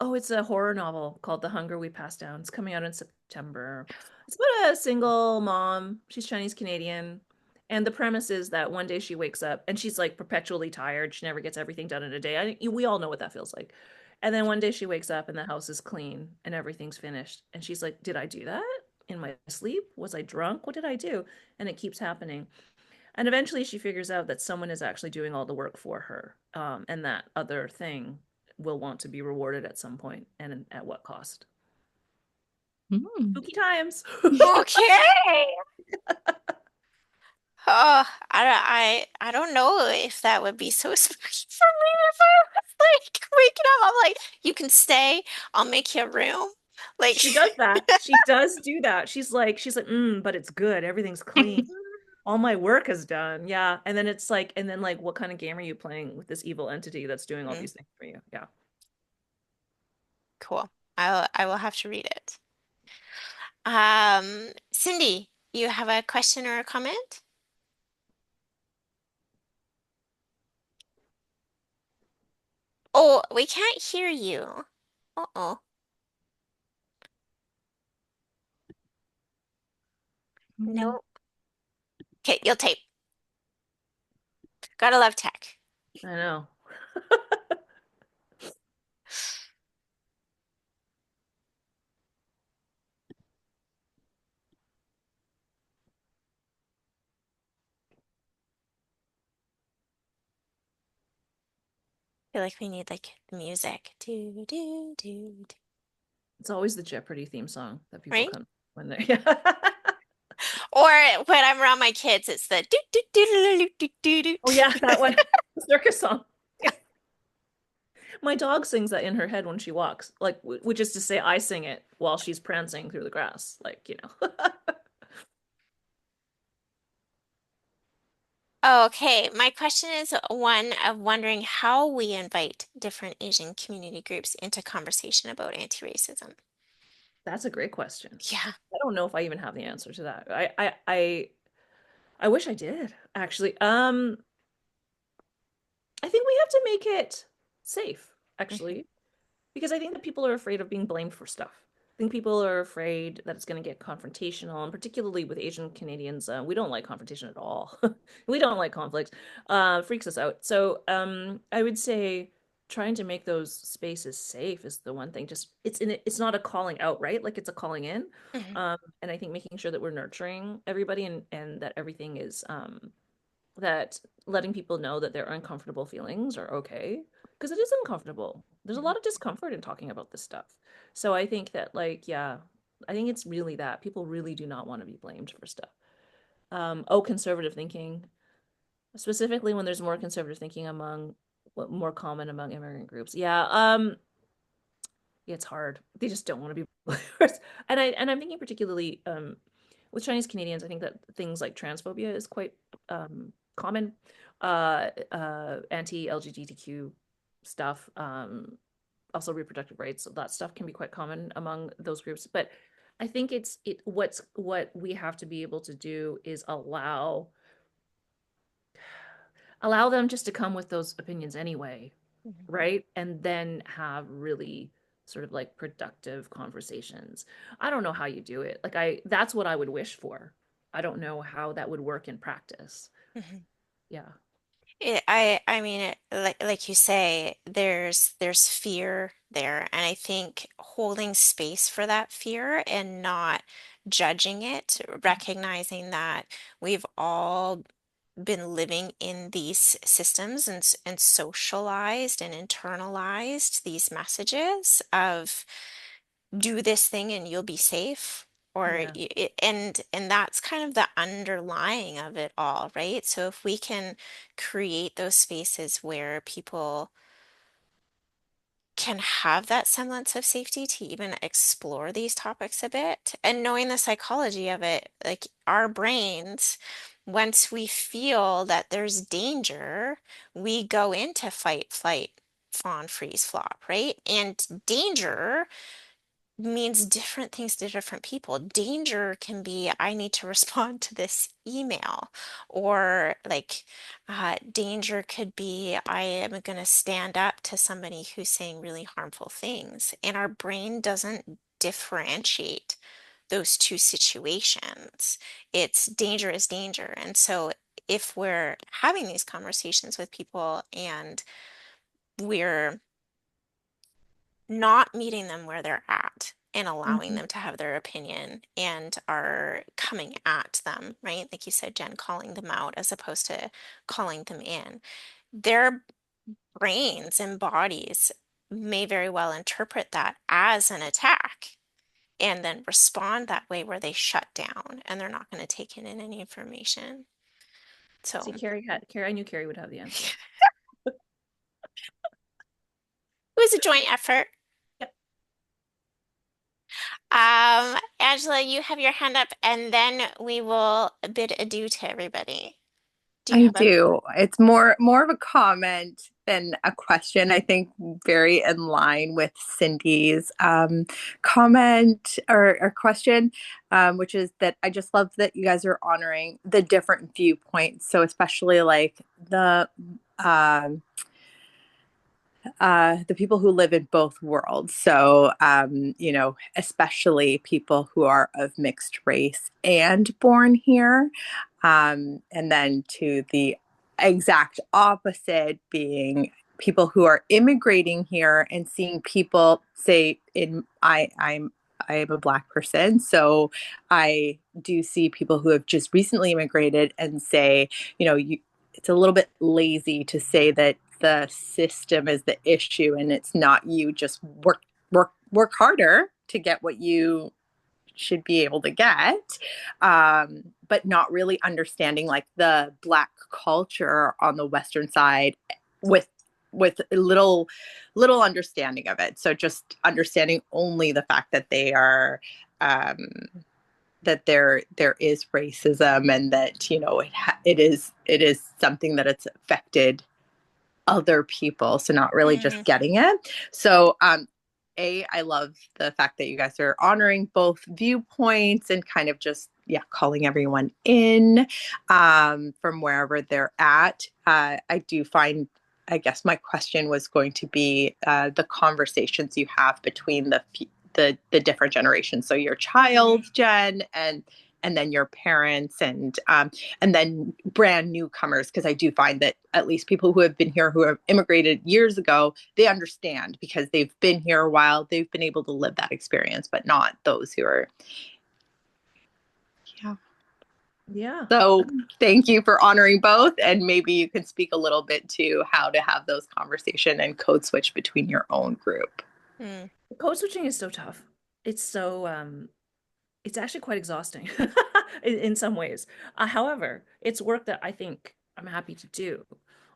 Oh, it's a horror novel called The Hunger We Pass Down. It's coming out in September. It's about a single mom. She's Chinese Canadian. And the premise is that one day she wakes up and she's like perpetually tired. She never gets everything done in a day. We all know what that feels like. And then one day she wakes up and the house is clean and everything's finished. And she's like, did I do that in my sleep? Was I drunk? What did I do? And it keeps happening. And eventually she figures out that someone is actually doing all the work for her, and that other thing will want to be rewarded at some point and at what cost. Hmm. Spooky times. Okay. Oh, I don't know if that would be so spooky for me if I was like waking up. I'm like, you can stay. I'll make you a room. Like, She does that. She does do that. But it's good. Everything's clean. All my work is done. Yeah. And then it's like, and then like, what kind of game are you playing with this evil entity that's doing all mm, these things for you? Yeah. cool. I will have to read it. Cindy, you have a question or a comment? Oh, we can't hear you. Uh-oh. Mhm. No. Okay, you'll tape. Gotta love tech. I know. I feel like we need like the music. Do do do do. It's always the Jeopardy theme song that people Right? come when they're, yeah. Or when I'm around my kids, it's the do do do do do do do Oh do. yeah, that one. Circus song. Yeah. My dog sings that in her head when she walks, like which is to say I sing it while she's prancing through the grass, like, you know. Okay, my question is one of wondering how we invite different Asian community groups into conversation about anti-racism. That's a great question. Yeah. I don't know if I even have the answer to that. I wish I did, actually. I think we have to make it safe, Mhm, actually. Because I think that people are afraid of being blamed for stuff. I think people are afraid that it's going to get confrontational, and particularly with Asian Canadians, we don't like confrontation at all. We don't like conflict. Freaks us out. So I would say trying to make those spaces safe is the one thing. Just it's not a calling out, right? Like it's a calling in. mhm, And I think making sure that we're nurturing everybody and that everything is that letting people know that their uncomfortable feelings are okay because it is uncomfortable. There's a mhm, lot of discomfort in talking about this stuff. So I think that like yeah, I think it's really that people really do not want to be blamed for stuff. Oh, conservative thinking, specifically when there's more conservative thinking among what more common among immigrant groups. Yeah, yeah, it's hard. They just don't want to be believers. And I'm thinking particularly with Chinese Canadians, I think that things like transphobia is quite common. Anti-LGBTQ stuff, also reproductive rights, so that stuff can be quite common among those groups. But I think what we have to be able to do is allow them just to come with those opinions anyway, mhm, right? And then have really sort of like productive conversations. I don't know how you do it. Like that's what I would wish for. I don't know how that would work in practice. mhm. Yeah. I mean, like you say, there's fear there, and I think holding space for that fear and not judging it, recognizing that we've all been living in these systems and socialized and internalized these messages of do this thing and you'll be safe or Yeah. and that's kind of the underlying of it all, right? So if we can create those spaces where people can have that semblance of safety to even explore these topics a bit and knowing the psychology of it, like our brains, once we feel that there's danger, we go into fight, flight, fawn, freeze, flop, right? And danger means different things to different people. Danger can be, I need to respond to this email, or like danger could be, I am going to stand up to somebody who's saying really harmful things. And our brain doesn't differentiate those two situations. It's danger is danger. And so if we're having these conversations with people and we're not meeting them where they're at and allowing Mhm. them to have their opinion and are coming at them, right? Like you said, Jen, calling them out as opposed to calling them in. Their brains and bodies may very well interpret that as an attack and then respond that way where they shut down and they're not going to take in any information. So See, Carrie, I knew Carrie would have the answer. it was a joint effort. Yep. Angela, you have your hand up, and then we will bid adieu to everybody. Do you I have a do. It's more of a comment than a question. I think very in line with Cindy's comment or question, which is that I just love that you guys are honoring the different viewpoints. So especially like um, the people who live in both worlds. So, especially people who are of mixed race and born here. And then to the exact opposite being people who are immigrating here and seeing people say I am a Black person, so I do see people who have just recently immigrated and say, it's a little bit lazy to say that the system is the issue and it's not you. Just work harder to get what you should be able to get, but not really understanding like the Black culture on the Western side with little understanding of it. So just understanding only the fact that they are um, that there is racism and that it is something that it's affected other people, so not really just Mhm. getting it. So I love the fact that you guys are honoring both viewpoints and kind of just calling everyone in from wherever they're at. I do find, I guess my question was going to be the conversations you have between the different generations. So your Mhm. child, Jen, and then your parents and then brand newcomers, because I do find that at least people who have been here who have immigrated years ago, they understand because they've been here a while, they've been able to live that experience, but not those who are. Yeah. Yeah. So thank you for honoring both, and maybe you can speak a little bit to how to have those conversation and code switch between your own group. Mm. Code switching is so tough. It's so it's actually quite exhausting in some ways. However, it's work that I think I'm happy to do,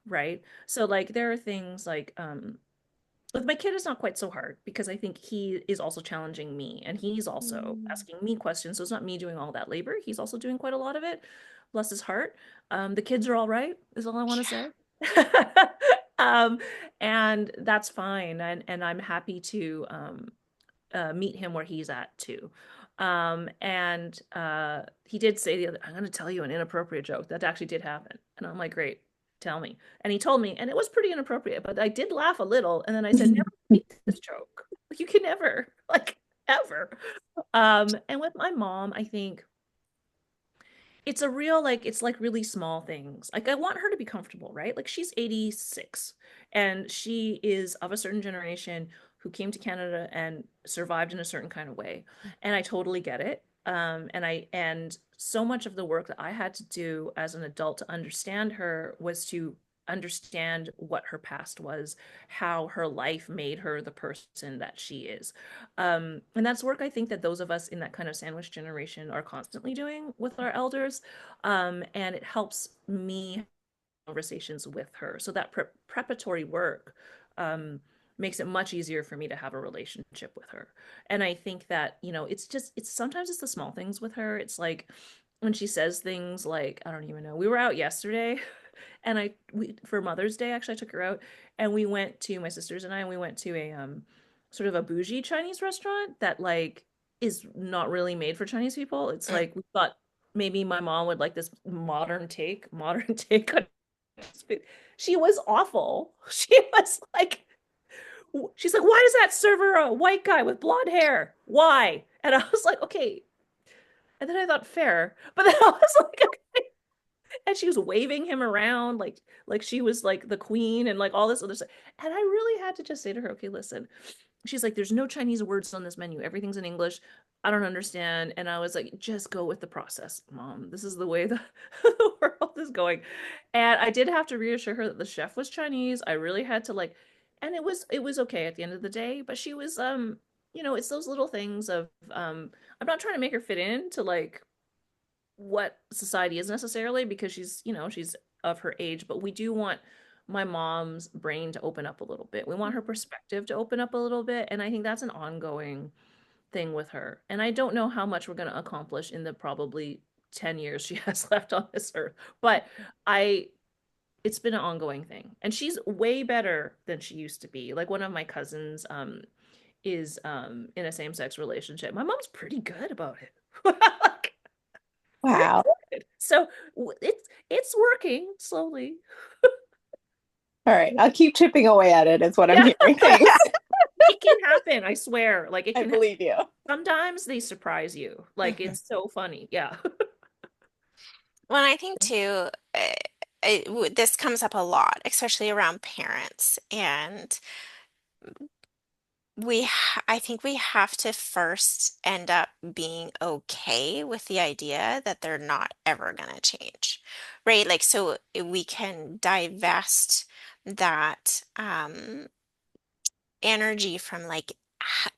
right? So like there are things like with my kid, it's not quite so hard because I think he is also challenging me and he's also Mm. asking me questions. So it's not me doing all that labor. He's also doing quite a lot of it. Bless his heart. The kids are all right, is all I want to Yeah. say. um, and that's fine. And I'm happy to meet him where he's at too. And he did say the other, I'm going to tell you an inappropriate joke that actually did happen. And I'm like, great, tell me. And he told me, and it was pretty inappropriate, but I did laugh a little. And then I said, never repeat this joke. Like, you can never, like, ever. And with my mom, I think it's a real like it's like really small things. Like I want her to be comfortable, right? Like she's 86 and she is of a certain generation who came to Canada and survived in a certain kind of way. And I totally get it. And so much of the work that I had to do as an adult to understand her was to understand what her past was, how her life made her the person that she is. And that's work I think that those of us in that kind of sandwich generation are constantly doing with our elders. And it helps me have conversations with her. So that preparatory work um, makes it much easier for me to have a relationship with her. And I think that, it's sometimes it's the small things with her. It's like when she says things like, I don't even know, we were out yesterday and for Mother's Day, actually, I took her out and we went to my sisters and I, and we went to a sort of a bougie Chinese restaurant that like is not really made for Chinese people. It's Mm. like we thought maybe my mom would like this modern take on food. She was awful. She's like, why does that server a white guy with blonde hair? Why? And I was like, okay. And then I thought fair, but then I was like, okay. And she was waving him around like she was like the queen and like all this other stuff. And I really had to just say to her, okay, listen. She's like, there's no Chinese words on this menu. Everything's in English. I don't understand. And I was like, just go with the process, Mom. This is the way the world is going. And I did have to reassure her that the chef was Chinese. I really had to like, and it was okay at the end of the day. But she was it's those little things of I'm not trying to make her fit into like what society is necessarily because she's of her age, but we do want my mom's brain to open up a little bit. We want her perspective to open up a little bit, and I think that's an ongoing thing with her. And I don't know how much we're going to accomplish in the probably 10 years she has left on this earth, but I it's been an ongoing thing. And she's way better than she used to be. Like one of my cousins is in a same-sex relationship. My mom's pretty good about it. Like, pretty Wow. good. So it's working slowly. All right. I'll keep chipping away at it, is what I'm Yeah, hearing. Thanks. it can happen. I swear. Like it I can. believe you. Sometimes they surprise you. Like Mhm. it's so funny. Yeah. Well, I think too, this comes up a lot, especially around parents. And I think we have to first end up being okay with the idea that they're not ever going to change, right? Like, so we can divest that, energy from like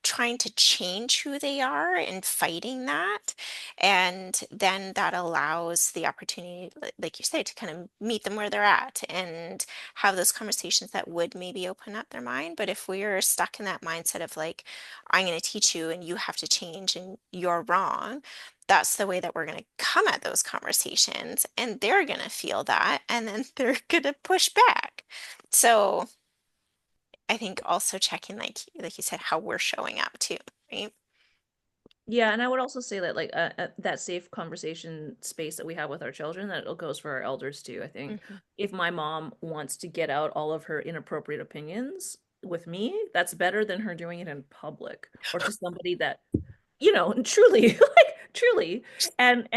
trying to change who they are and fighting that. And then that allows the opportunity, like you say, to kind of meet them where they're at and have those conversations that would maybe open up their mind. But if we're stuck in that mindset of like, I'm going to teach you and you have to change and you're wrong, that's the way that we're going to come at those conversations. And they're going to feel that and then they're going to push back. So, I think also checking like you said how we're showing up too, right? Yeah, and I would also say that like that safe conversation space that we have with our children, that it goes for our elders too. I think Hmm. if my mom wants to get out all of her inappropriate opinions with me, that's better than her doing it in public or to somebody that truly like truly. And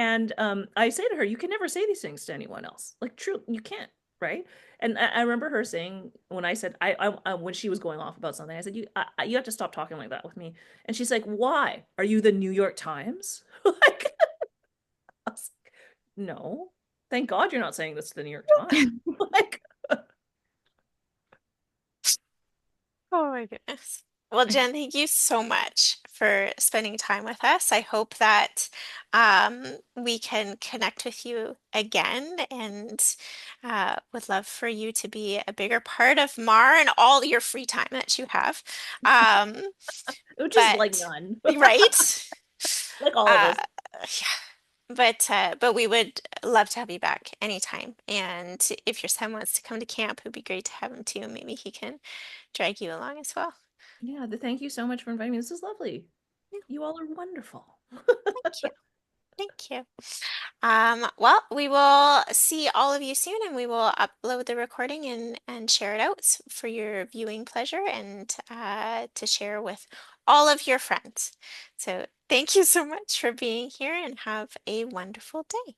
I say to her, you can never say these things to anyone else. Like true, you can't, right? And I remember her saying when I said when she was going off about something, I said you have to stop talking like that with me. And she's like, why? Are you the New York Times? Like, I was like, no. Thank God you're not saying this to the New York Times. Like, Oh my goodness. Well, Jen, thank you so much for spending time with us. I hope that we can connect with you again and would love for you to be a bigger part of MAR and all your free time that you have. Um, which is like but, none. right? Like all of Uh, us. but we would love to have you back anytime. And if your son wants to come to camp, it would be great to have him too. Maybe he can drag you along as well. Yeah, thank you so much for inviting me. This is lovely. Yeah, You all are wonderful. thank you. Thank you. Well, we will see all of you soon and we will upload the recording and share it out for your viewing pleasure and to share with all of your friends. So thank you so much for being here and have a wonderful day.